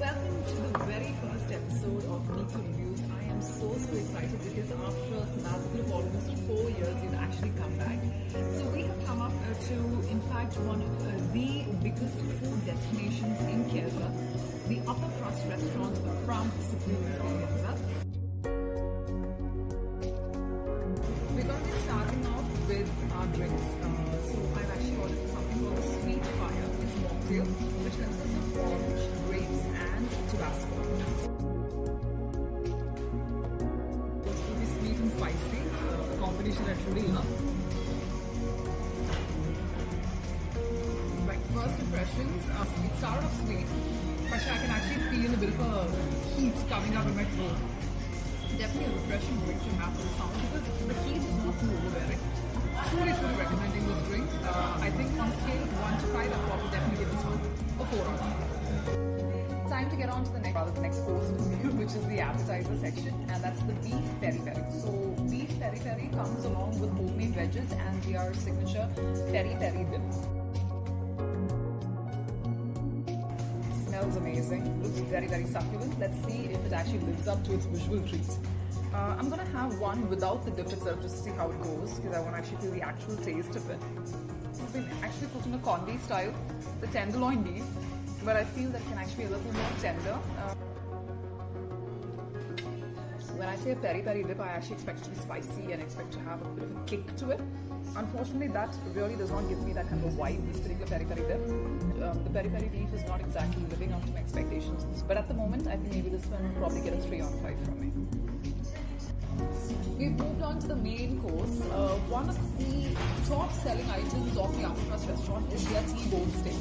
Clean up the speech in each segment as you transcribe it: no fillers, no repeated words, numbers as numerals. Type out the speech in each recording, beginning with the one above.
Welcome to the very first episode of Nico Reviews. I am so excited because after a sabbatical of almost 4 years, we've actually come back. So we have come up to, in fact, one of the biggest food destinations in Kerala, the Upper Crust restaurant from Experienza. We're going to be starting off with our drinks. So I've actually ordered something called a sweet fire. It's mocktail, which consists of orange, grapes, and Tabasco. It's to be sweet and spicy, a combination I truly love. Right, first impressions, it started off sweet, but I can actually feel a bit of a heat coming up in my throat. Definitely a refreshing drink to have for the summer because the heat is not too overbearing. Truly recommending this drink. I think on a scale of 1 to 5, I'll probably definitely give this one a 4 out of 5. Time to get on to the next course of the meal, which is the appetizer section, and that's the beef peri peri. So beef peri peri comes along with homemade wedges and their signature peri peri dip. Smells amazing, looks very succulent. Let's see if it actually lives up to its visual treat. I'm gonna have one without the dip itself just to see how it goes because I want to actually feel the actual taste of it. It's been actually cooked in a condi style, the tenderloin beef, but I feel that it can actually be a little more tender. When I say a peri peri dip, I actually expect it to be spicy and expect to have a bit of a kick to it. Unfortunately, that really does not give me that kind of a vibe, this particular peri peri dip. The peri peri beef is not exactly living up to my expectations, but at the moment, I think maybe this one will probably get a 3 out of 5 from me. We've moved on to the main course. One of the top selling items of the Upper Crust restaurant is their T-bone steak.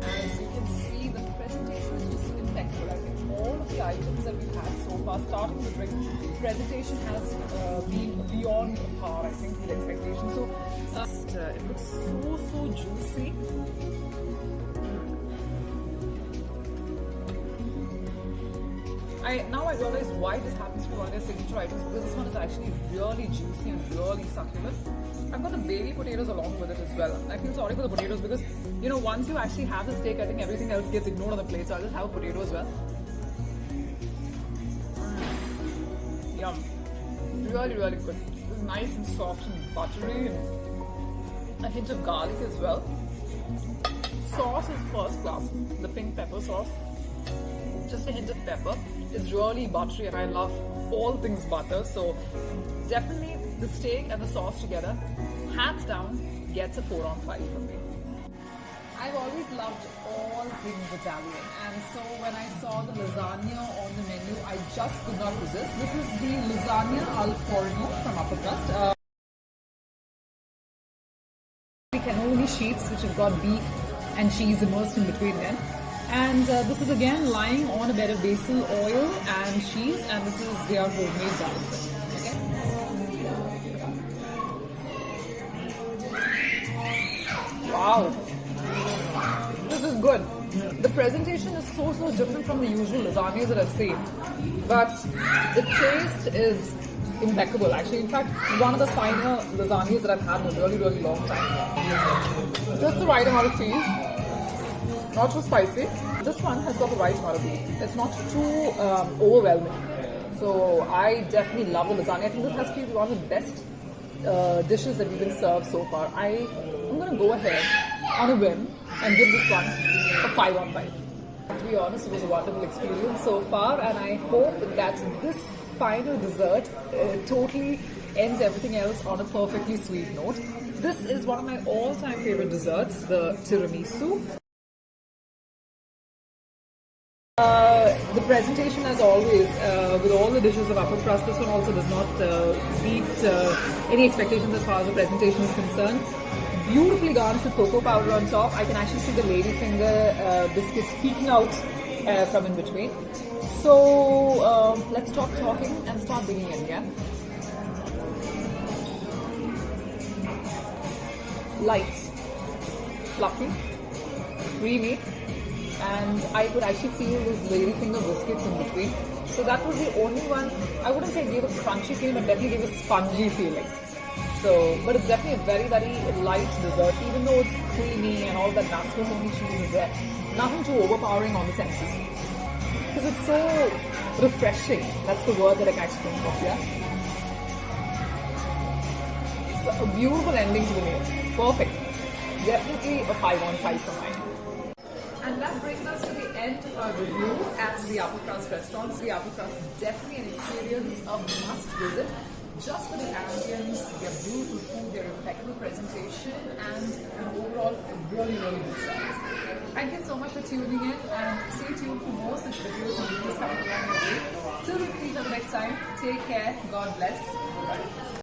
As you can see, the presentation is just impeccable. I think all of the items that we've had so far, starting with the drink, presentation has been beyond par, I think, with expectations. So it looks so juicy. Now I realize why this happens to be one of their signature items, because this one is actually really juicy and really succulent. I've got the baby potatoes along with it as well. I feel sorry for the potatoes because, you know, once you actually have the steak, I think everything else gets ignored on the plate, so I'll just have a potato as well. Yum. Really good. It's nice and soft and buttery and a hint of garlic as well. Sauce is first class. The pink pepper sauce. Just a hint of pepper. It's really buttery and I love all things butter, so definitely the steak and the sauce together, hands down, gets a 4 on 5 from me. I've always loved all things Italian, and so when I saw the lasagna on the menu, I just could not resist. This is the lasagna al forno from Upper Crust. The cannoli sheets which have got beef and cheese immersed in between them. And this is again lying on a bed of basil oil and cheese, and this is their homemade garlic. Okay. Wow, this is good. The presentation is so different from the usual lasagnas that I've seen, but the taste is impeccable. Actually, in fact, one of the finer lasagnas that I've had in a really long time. Just the right amount of cheese. Not too spicy. This one has got the right amount of beef. It's not too overwhelming. So I definitely love the lasagna. I think this has to be one of the best dishes that we've been served so far. I'm going to go ahead on a whim and give this one a 5 on 5. To be honest, it was a wonderful experience so far, and I hope that this final dessert totally ends everything else on a perfectly sweet note. This is one of my all-time favorite desserts, the tiramisu. The presentation, as always, with all the dishes of Upper Crust, this one also does not beat any expectations as far as the presentation is concerned. Beautifully garnished with cocoa powder on top. I can actually see the ladyfinger biscuits peeking out from in between. So let's stop talking and start digging in, yeah? Light, fluffy, creamy, and I could actually feel those ladyfinger biscuits in between. So that was the only one, I wouldn't say it gave a crunchy feeling, but definitely gave a spongy feeling. So, but it's definitely a very, very light dessert, even though it's creamy and all that mascarpone cheese is there. Nothing too overpowering on the senses. Because it's so refreshing. That's the word that I can actually think of, yeah? It's a beautiful ending to the meal. Perfect. Definitely a 5 on 5 for mine. And that brings us to the end of our review at the Apple Crust restaurants. The Apple Crust is definitely an experience, a must visit. Just for the ambience, their beautiful food, their impeccable presentation, and an overall really, really good service. Thank you so much for tuning in, and stay tuned for more such videos and videos coming along your way. Till we meet each other next time, take care, God bless. Bye.